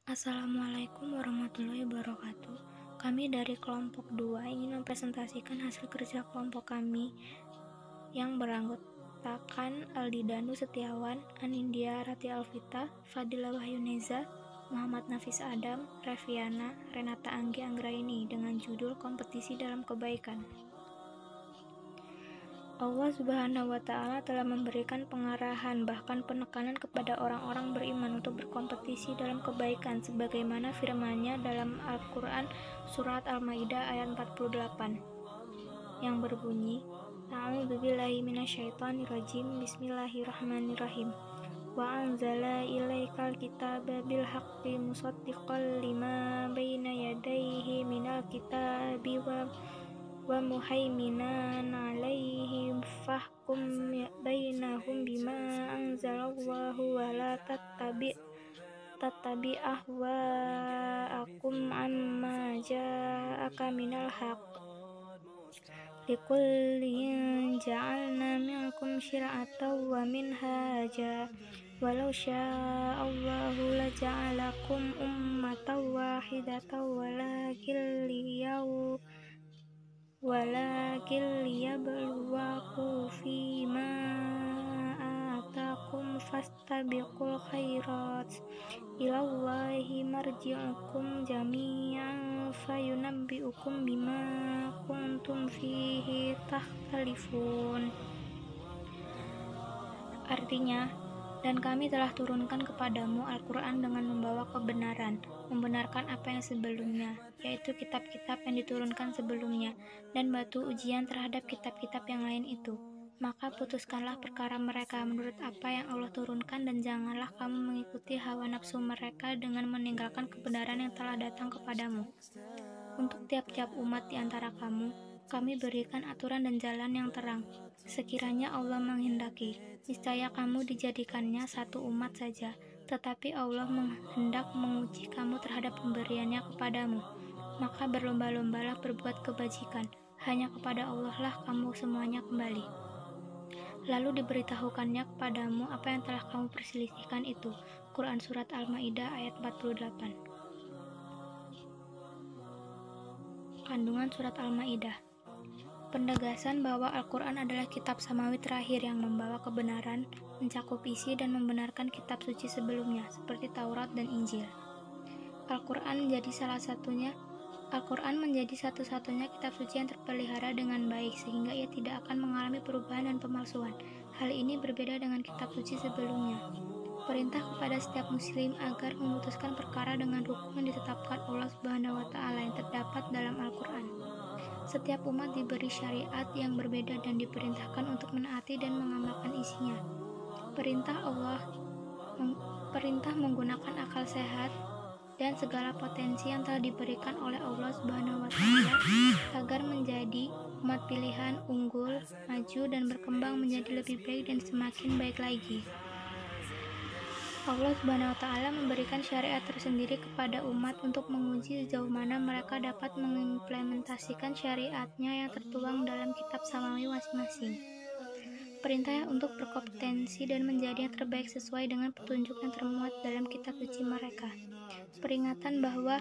Assalamualaikum warahmatullahi wabarakatuh. Kami dari kelompok 2 ingin mempresentasikan hasil kerja kelompok kami yang beranggotakan Aldi Danu Setiawan, Anindya Rati Alvita, Fadila Wahyuneza, Muhammad Nafis Adam, Reviana, Renata Anggi Anggraini dengan judul Kompetisi dalam Kebaikan. Allah Subhanahu wa Ta'ala telah memberikan pengarahan, bahkan penekanan kepada orang-orang beriman untuk berkompetisi dalam kebaikan, sebagaimana firman-Nya dalam Al-Quran Surat Al-Maidah ayat 48 yang berbunyi, A'udzubillahi minasyaitonirrajim, Bismillahirrahmanirrahim. Wa anzala ilaikal kitaba bil haqqi musaddiqan lima baina yadayhi minal kitabi wa muhaiminan alaihi fahkum bainahum bima anzalallahu wa la tattabi ahwa'akum amma ja'aka minal haqq likullin ja'alna minkum syir'atan wa minhaja walau sya'allahu laja'alakum ummatan wahidatan walakin liyabluwakum fima atakum fastabiqul khairat ilallahi marji'ukum jami'an fayunabbi'ukum bima kuntum fihi takhtalifun. Artinya, dan kami telah turunkan kepadamu Al-Quran dengan membawa kebenaran, membenarkan apa yang sebelumnya, yaitu kitab-kitab yang diturunkan sebelumnya, dan batu ujian terhadap kitab-kitab yang lain itu. Maka putuskanlah perkara mereka menurut apa yang Allah turunkan, dan janganlah kamu mengikuti hawa nafsu mereka dengan meninggalkan kebenaran yang telah datang kepadamu. Untuk tiap-tiap umat di antara kamu, kami berikan aturan dan jalan yang terang. Sekiranya Allah menghendaki, niscaya kamu dijadikannya satu umat saja, tetapi Allah hendak menguji kamu terhadap pemberiannya kepadamu. Maka berlomba-lombalah berbuat kebajikan, hanya kepada Allah lah kamu semuanya kembali. Lalu diberitahukannya kepadamu apa yang telah kamu perselisihkan itu. Quran Surat Al-Maidah ayat 48. Kandungan Surat Al-Maidah. Penegasan bahwa Al-Quran adalah kitab samawi terakhir yang membawa kebenaran, mencakup isi dan membenarkan kitab suci sebelumnya, seperti Taurat dan Injil. Al-Quran menjadi satu-satunya kitab suci yang terpelihara dengan baik, sehingga ia tidak akan mengalami perubahan dan pemalsuan. Hal ini berbeda dengan kitab suci sebelumnya. Perintah kepada setiap muslim agar memutuskan perkara dengan hukum yang ditetapkan Allah Subhanahu wa Ta'ala yang terdapat dalam Al-Quran. Setiap umat diberi syariat yang berbeda dan diperintahkan untuk menaati dan mengamalkan isinya. Perintah menggunakan akal sehat dan segala potensi yang telah diberikan oleh Allah Subhanahu wa Ta'ala agar menjadi umat pilihan, unggul, maju dan berkembang menjadi lebih baik dan semakin baik lagi. Allah Subhanahu wa Ta'ala memberikan syariat tersendiri kepada umat untuk menguji sejauh mana mereka dapat mengimplementasikan syariatnya yang tertuang dalam kitab samawi masing-masing. Perintah untuk berkompetensi dan menjadi yang terbaik sesuai dengan petunjuk yang termuat dalam kitab suci mereka. Peringatan bahwa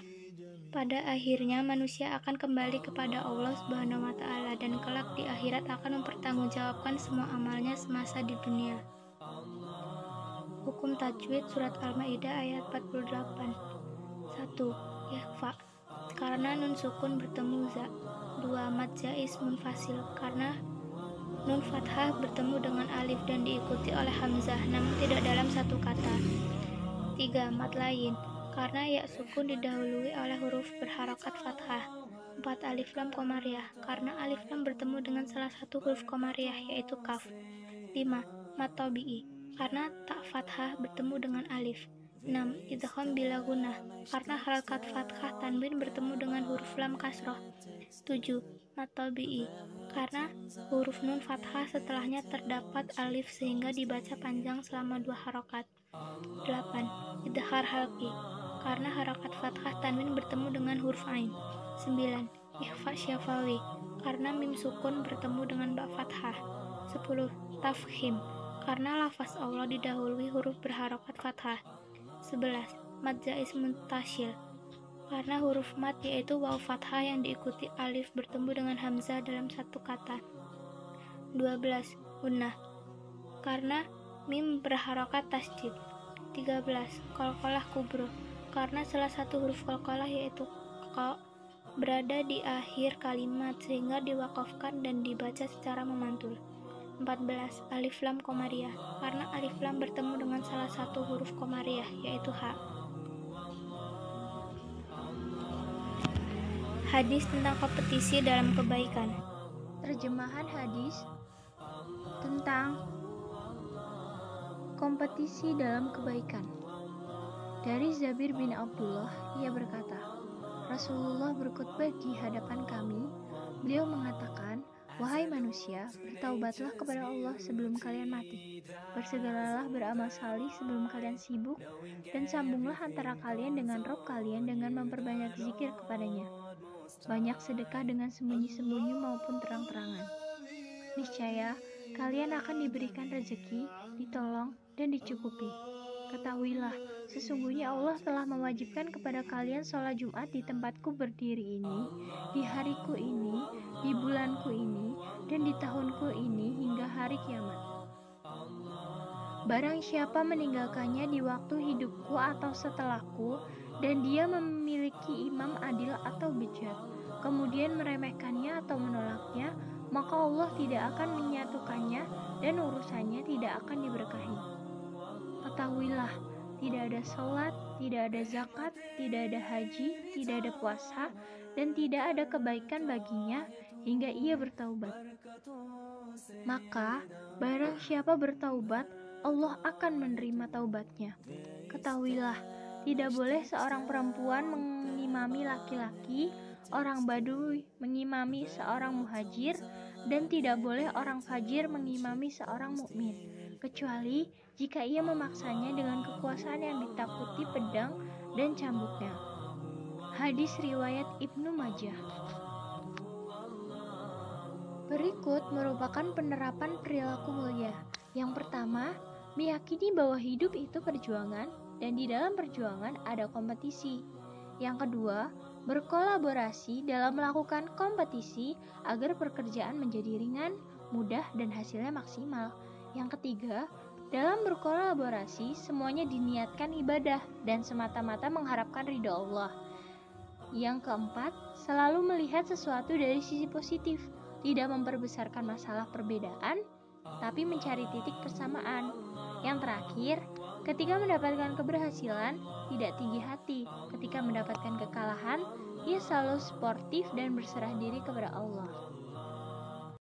pada akhirnya manusia akan kembali kepada Allah Subhanahu wa Ta'ala dan kelak di akhirat akan mempertanggungjawabkan semua amalnya semasa di dunia. Hukum tajwid Surat Al-Maidah ayat 48. 1. Ikhfa, karena nun sukun bertemu za. 2. Mad jaiz munfasil, karena nun fathah bertemu dengan alif dan diikuti oleh hamzah namun tidak dalam satu kata. 3. Mad lain, karena ya sukun didahului oleh huruf berharokat fathah. 4. Alif lam komariah, karena alif lam bertemu dengan salah satu huruf komariah yaitu kaf. 5. Mad tabi'i, karena tak fathah bertemu dengan alif. 6. Idgham bila gunnah, karena harakat fathah tanwin bertemu dengan huruf lam kasroh. 7. Mad tabi'i, karena huruf nun fathah setelahnya terdapat alif sehingga dibaca panjang selama 2 harokat. 8. Idghar halqi, karena harakat fathah tanwin bertemu dengan huruf ain. 9. Ikhfa syafawi, karena mim sukun bertemu dengan ba fathah. 10. Tafkhim, karena lafaz Allah didahului huruf berharokat fathah. 11. mad jaiz muntasyil, karena huruf mad yaitu waw fathah yang diikuti alif bertemu dengan hamzah dalam satu kata. 12. Gunnah, karena mim berharokat tasdid. 13. Qalqalah kubro, karena salah satu huruf qalqalah yaitu qa berada di akhir kalimat sehingga diwakafkan dan dibaca secara memantul. 14. Alif lam komariah, karena alif lam bertemu dengan salah satu huruf komariah yaitu ha. Hadis tentang kompetisi dalam kebaikan. Terjemahan hadis tentang kompetisi dalam kebaikan. Dari Jabir bin Abdullah, ia berkata, Rasulullah berkhutbah di hadapan kami. Beliau mengatakan, wahai manusia, bertaubatlah kepada Allah sebelum kalian mati. Bersegeralah beramal salih sebelum kalian sibuk, dan sambunglah antara kalian dengan Rabb kalian dengan memperbanyak zikir kepadanya. Banyak sedekah dengan sembunyi-sembunyi maupun terang-terangan. Niscaya kalian akan diberikan rezeki, ditolong, dan dicukupi. Ketahuilah, sesungguhnya Allah telah mewajibkan kepada kalian sholat Jumat di tempatku berdiri ini, di hariku ini, di bulanku ini, dan di tahunku ini hingga hari kiamat. Barang siapa meninggalkannya di waktu hidupku atau setelahku, dan dia memiliki imam adil atau bejat, kemudian meremehkannya atau menolaknya, maka Allah tidak akan menyatukannya dan urusannya tidak akan diberkahi. Ketahuilah, tidak ada sholat, tidak ada zakat, tidak ada haji, tidak ada puasa, dan tidak ada kebaikan baginya hingga ia bertaubat. Maka, barang siapa bertaubat, Allah akan menerima taubatnya. Ketahuilah, tidak boleh seorang perempuan mengimami laki-laki, orang Baduy mengimami seorang muhajir, dan tidak boleh orang fajir mengimami seorang mukmin, kecuali jika ia memaksanya dengan kekuasaan yang ditakuti pedang dan cambuknya. Hadis riwayat Ibnu Majah. Berikut merupakan penerapan perilaku mulia. Yang pertama, meyakini bahwa hidup itu perjuangan dan di dalam perjuangan ada kompetisi. Yang kedua, berkolaborasi dalam melakukan kompetisi agar pekerjaan menjadi ringan, mudah, dan hasilnya maksimal. Yang ketiga, dalam berkolaborasi semuanya diniatkan ibadah dan semata-mata mengharapkan ridha Allah. Yang keempat, selalu melihat sesuatu dari sisi positif, tidak memperbesarkan masalah perbedaan, tapi mencari titik persamaan. Yang terakhir, ketika mendapatkan keberhasilan, tidak tinggi hati. Ketika mendapatkan kekalahan, ia selalu sportif dan berserah diri kepada Allah.